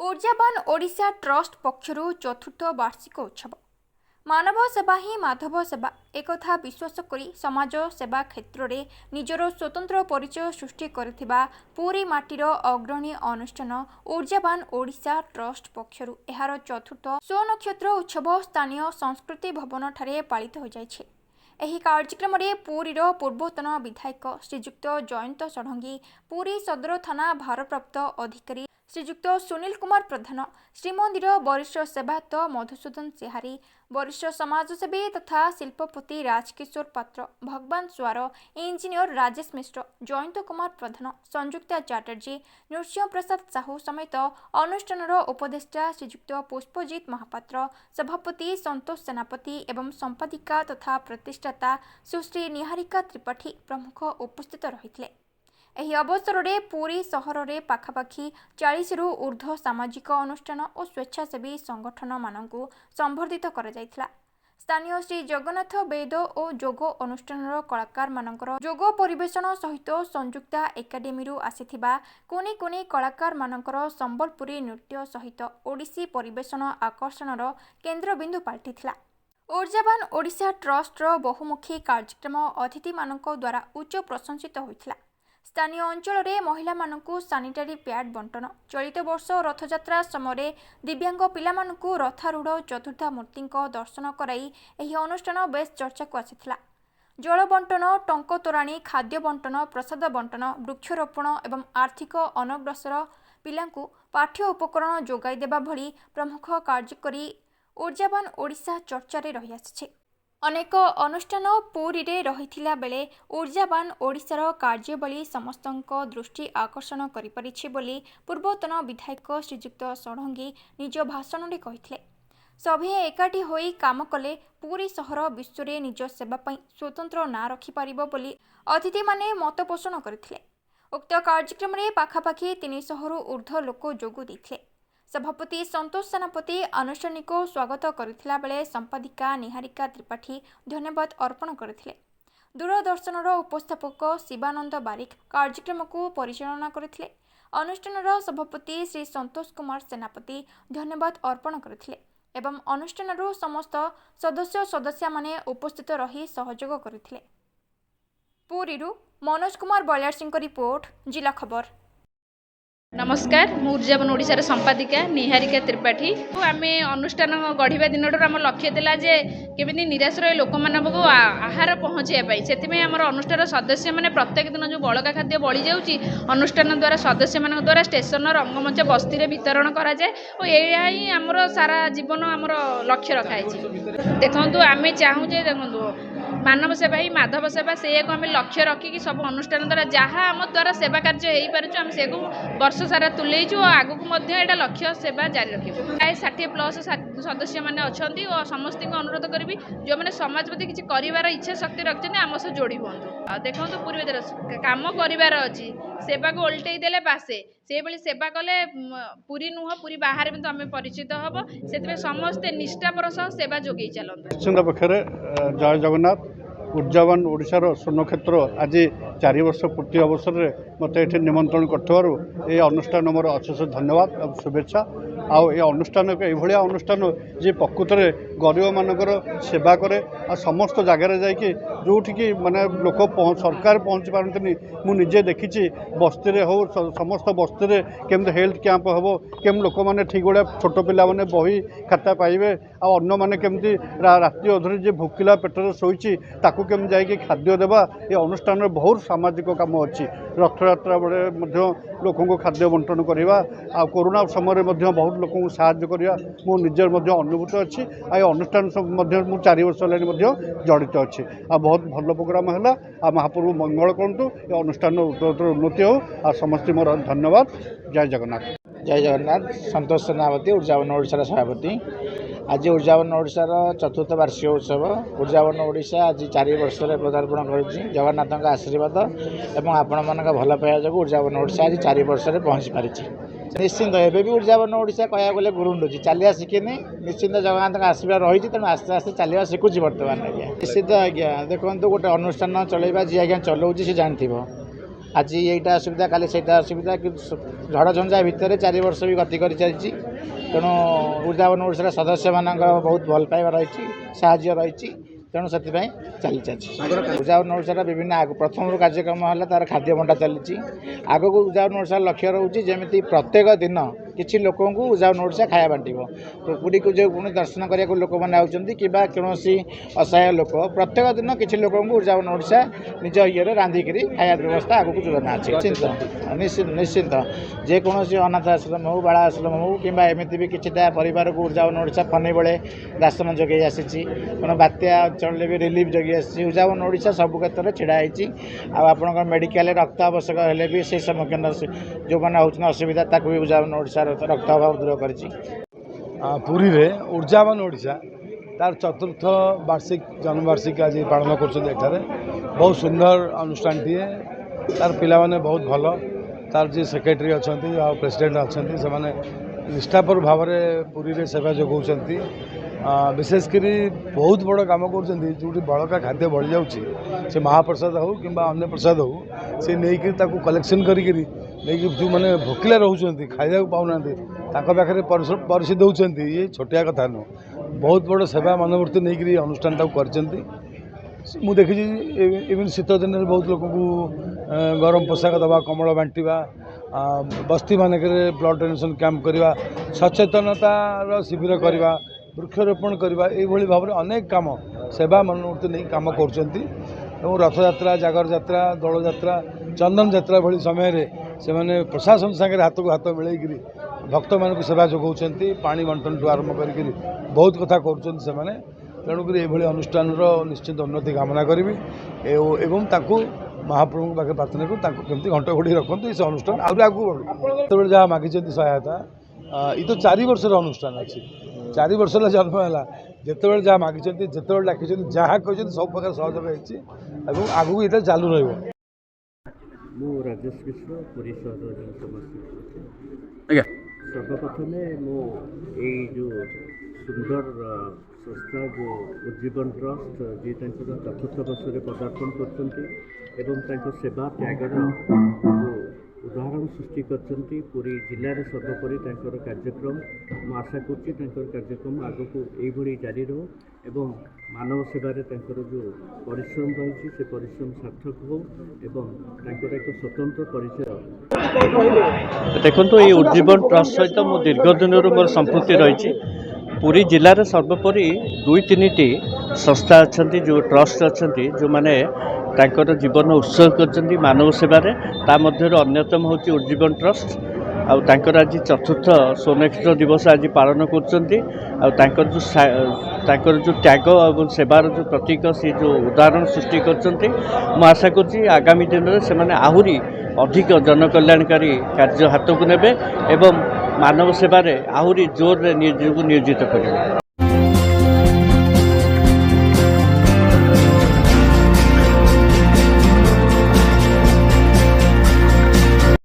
ऊर्जावान ओडिशा ट्रस्ट पक्षरु चतुर्थ वार्षिक उत्सव मानव सेवा ही माधव सेवा एकथा विश्वास करी समाज सेवा क्षेत्र में निजर स्वतंत्र परिचय सृष्टि करथिबा पूरी माटीर अग्रणी अनुष्ठान ऊर्जावान ओडिशा ट्रस्ट पक्षरु एहार चतुर्थ स्वनक्षत्र उत्सव स्थानीय संस्कृति भवन ठारे पालित हो जायछि। एही कार्यक्रम रे पुरीर पूर्वतन विधायक श्रीजुक्त जयंत षडंगी, पुरी सदर थाना भारप्राप्त अधिकारी श्रीजुक्त सुनील कुमार प्रधान, श्रीमंदिर वरिष्ठ सेवायत मधुसूदन सेहारी, वरिष्ठ समाजसेवी तथा शिल्पपति राजकिशोर पात्र, भगवान स्वार, इंजीनियर राजेश मिश्र, जयंत कुमार प्रधान, संयुक्ता चैटर्जी, नृसिंह प्रसाद साहू समेत अनुष्ठान उपदेष्टा श्रीजुक्त पुष्पजित महापात्र, सभापति संतोष सेनापति एवं संपादिका तथा प्रतिष्ठाता सुश्री निहारिका त्रिपाठी प्रमुख उपस्थित रहिथिले। एही अवसर में पुरी सहर में पाखापाखि 40 रु ऊर्ध्व सामाजिक अनुष्ठान और स्वेच्छासेवी संगठन मानकु संबर्धित करा जायथिला। स्थानीय श्री जगन्नाथ वेद और जोग अनुष्ठान कलाकार मानकर जोग परिवेशन सहित संयुक्ता एकाडेमी आसीथिबा कोनी कोनी कलाकार मानकर संबलपुरी नृत्य सहित ओडिसी परिवेशन आकर्षणर केन्द्रबिंदु पाल्टिथिला। ऊर्जावान ओडिशा ट्रस्टर बहुमुखी कार्यक्रम अतिथि मानक द्वारा उच्च प्रशंसित होइथिला। स्थानीय अंचल में महिला मानकु सानिटारी पैड बंटन, चलित वर्ष रथयात्रा समय दिव्यांग पिलामानकु रथारूढ़ चतुर्था मूर्ति दर्शन कराई एही अनुष्ठान बेस चर्चा को आसीथिला। जल बंटन, टंक तोराणी, खाद्य बंटन, प्रसाद बंटन, वृक्षरोपण एवं आर्थिक अनग्रसर पिलांकु पाठ्य उपकरण जोगाई देबा भली प्रमुख कार्य करी ऊर्जावान ओडिशा चर्चा रे रही आछे। अनेक अनुष्ठान पुरी रे रहिथिला बेले ऊर्जावान ओडिशार कार्यवली समस्तक दृष्टि आकर्षण करिपारिछि बोली पूर्वतन विधायक श्रीजुक्त षडंगी निज भाषण में कहिथिले। सभे एकाठी होई काम कले पुरी सहर विश्व में निज सेवा पई स्वतंत्र ना रखि पारिबो बोली अतिथि माने मत पोषण करथिले। उक्त कार्यक्रम में पाखापाखि 300 रु ऊर्ध्व लोक जोग दैथिले। सभापति संतोष सेनापति आनुष्ठानिक स्वागत करथिला बेले संपादिका निहारिका त्रिपाठी धन्यवाद अर्पण करथिले। दूरदर्शनर उपस्थापक शिवानंद बारिक कार्यक्रम को परिचालना करथिले। अनुष्ठानर सभापति श्री संतोष कुमार सेनापति धन्यवाद अर्पण करथिले एवं अनुष्ठानर समस्त सदस्य माने उपस्थित रही सहयोग करथिले। पुरीरू मनोज कुमार बलियार सिंह रिपोर्ट, जिला खबर। नमस्कार, मु ऊर्जावान ओडिशार संपादिका निहारिका त्रिपाठी। आम अनुष्ठान गढ़ा दिन आम लक्ष्य था जे केमी निराश्रय लोक मानक आहार पहुँचाई से आम अनुष्ठान सदस्य मैंने प्रत्येक दिन जो बड़का खाद्य बड़ी जाऊँगी अनुष्ठान द्वारा सदस्य मान द्वारा स्टेशन रंगमंच बस्ती में वितरण कराए और यह ही आमर सारा जीवन आमर लक्ष्य रखाई। देखो आम चाहूजे देखो मानव सेवा ही माधव सेवा से आम लक्ष्य रखिकी सब अनुष्ठान द्वारा जहाँ आम द्वारा सेवा कार्य हो पार्छ आम से वर्ष सारा तुलेचु और आगक एटा लक्ष्य सेवा जारी रखू। प्राय 60+ सदस्य मैंने अच्छा और समस्त अनुरोध करी जो मैंने समाज प्रति किसी कर इच्छा शक्ति रखते आम सह जोड़ी हूँ। देखो पूर्व कम कर सेवा को ओल्टे देले बासे से भली सेवा कले पूरी नुह पूरी बाहर भी आम परिचित हम से समस्ते निष्ठापर सह सेवा जोगे चलते। पाखे जय जगन्नाथ ऊर्जावान ओडिशार स्वर्णक्षेत्र आज 4 वर्ष पूर्ति अवसर में मत ये निमंत्रण कर अनुष्ठान मोर अशेष धन्यवाद और शुभेच्छा। आउ अनुष्ठान ये अनुष्ठान जी प्रकृत में गरीब मानकर सेवा करे आ समस्त जगार जाकि जोठिकी माने लोक सरकार पहुँची पारती मुझे देखी बस्ती हो समस्त बस्ती में केमती हेल्थ कैंप हम केम लोक मैंने ठीक भाया छोट पिला मैंने बही खाता पाइबे आन्न मैंने केमती राति अधरे जी भोकिला पेटर शोची ताकू केम जाकि खाद्य देवा ये अनुष्ठान में बहुत सामाजिक काम अच्छी। रथयात्रा बेले लोक खाद्य बंटन करवा आ कोरोना समय बहुत लोक साहाय्य करवा मो निजर अनुभूत अच्छी। आ अनुष्ठान मु 4 वर्ष है जड़ित अच्छी आ बहुत भल प्रोग्राम है। आ महाप्रभु मंगल करूँ ये अनुष्ठान उत्तर उन्नति हो आ समस्त मोर धन्यवाद। जय जगन्नाथ। जय जगन्नाथ। संतोष सेनापति ऊर्जावान ओडिशार सभापति। आज ऊर्जावान ओडिशार चतुर्थ वार्षिक उत्सव ऊर्जावान ओडिशा आज 4 वर्ष पदार्पण कर जगन्नाथ आशीर्वाद और आपण मान भल पाया जो ऊर्जावान ओडिशा आज 4 वर्ष पहुँची पारी। निश्चिंत एवं भी ऊर्जावान ओडिशा कह गले गुरुंडुची चलिया शिखिनी निश्चिंत जगन्नाथ आशीर्वाद रही तेणु आस्ते आस्ते चलवा शिखुची बर्तमान। आज्ञा निश्चित आज्ञा देखो गोटे अनुष्ठान चलवा जी आज्ञा चलाऊँ सी जानी आज यहीटा असुविधा काली सहीटा असुविधा कि झड़झंझा भितर 4 वर्ष भी गति कर चली तेणु उद्यावन ओडिशा सदस्य मान बहुत भल पाइबा रही साहाय्य रही तेणु से चली उद्यावन ओडिशा विभिन्न प्रथम कार्यक्रम है तार खाद्य बंटा चली आग को उद्यावन ओडिशा लक्ष्य रोचे जमी प्रत्येक दिन किसी लोक उद्यावन ओडिशा खाया बांट पुरी को जो पुणी दर्शन करने लोक मैंने आउट कि कौन असहाय लोक प्रत्येक दिन किसी लोक उद्यावन ओडिशा निज ये रांधिक खाया व्यवस्था आगे योजना अच्छी निश्चिंत जेकोसी अनाथ आश्रम हो बाला आश्रम हो कि एमती भी किसी परिवार को उद्यावन ओडिशा फनी बेले राशन जगै आसी बात्या अंचल भी रिलीफ जगै आसी उद्यावन ओडिशा सब क्षेत्र में छिड़ा होती मेडिकल रक्त आवश्यक हेले भी से सम्मुखीन जो मैंने होती असुविधा ताकू भी उद्यावन ओडिशा रक्त अभाव दूर कर पुरी रे ऊर्जावान ओडिशा तार चतुर्थ वार्षिक जन्मवार्षिक आज पालन कर बहुत सुंदर अनुष्ठान टीए तार पिला माने बहुत भल तार जी सेक्रेटरी अच्छा प्रेसिडेंट अच्छा से निष्ठापर भाव में पुरी रे सेवा जोगाउछंती विशेषकर बहुत बड़ काम कर जो बड़का खाद्य बढ़ी जाऊँगी महाप्रसाद हो कि अन्य प्रसाद हो सी नहीं कलेक्शन करी जो मैंने भोकिला रोचे खाइबा पाऊना पाखे परिषद दौरान ये छोटिया कथा नुह बहुत बड़ सेवा मनोवृत्ति नहीं अनुष्ठान मुझे देखी इवन शीत दिन में बहुत लोक गरम पोशाक दवा कमल बांटा बस्ती मानक ब्लड डोनेशन कैंप करवा सचेतनतार शिविर करवा वृक्षरोपण करवा ये भाव में अनेक काम सेवा मनोवृत्ति नहीं काम कर रथ यात्रा जागर यात्रा दल यात्रा चंदन यात्रा भली समय से मैंने प्रशासन सागर हाथ को हाथ मिलैकि भक्त मान सेवा जोगाउं पानी बंटन ठूँ आरंभ कर बहुत कथा कर तेणुक ये अनुष्ठान निश्चित उन्नति कामना करी एवं महाप्रभु पाखे प्रार्थना कमी घंट घोड़ी रखते से अनुष्ठान आगे बढ़ू जहाँ मागी सहायता ये तो 4 वर्ष अनुष्ठान अच्छी 4 वर्ष जन्म है जिते जहाँ मागी जिते डाक जहाँ कहते सब प्रकार सहयोग होती आगू ये चालू रही राजेश मिश्र पुरी आज्ञा सर्वप्रथम जो सुंदर संस्था जो उज्जीवन ट्रस्ट जी चतुर्थ वर्ष में पदार्पण कर सेवा त्यागर उदाहरण सृष्टि करछंती पूरी जिले में सर्वोपरि कार्यक्रम मु आशा कर कार्यक्रम आग को यही जारी रो एवं मानव सेवार जो परिश्रम रही से परिश्रम सार्थक हो एवं एक स्वतंत्र परिचय देखो ये उज्जीवन ट्रस्ट सहित मो दीर्घ दिन मोर संपृक्ति रही पूरी जिले में सर्वोपरि 2-3टी संस्था अच्छा जो ट्रस्ट अच्छा जो मैंने तांकर जीवन उत्सर्ग कर मानव सेवार ता मध्य अन्यतम हूँ उज्जीवन ट्रस्ट आउर आज चतुर्थ स्वनक्षत्र दिवस आज पालन कर जो त्याग और सेवार जो प्रतीक सी जो उदाहरण सृष्टि कर आशा कर आगामी दिन में से आहरी अधिक जनकल्याणकारी कार्य हाथ को नेबे एवं मानव सेवार आहरी जोर नियोजित करेंगे।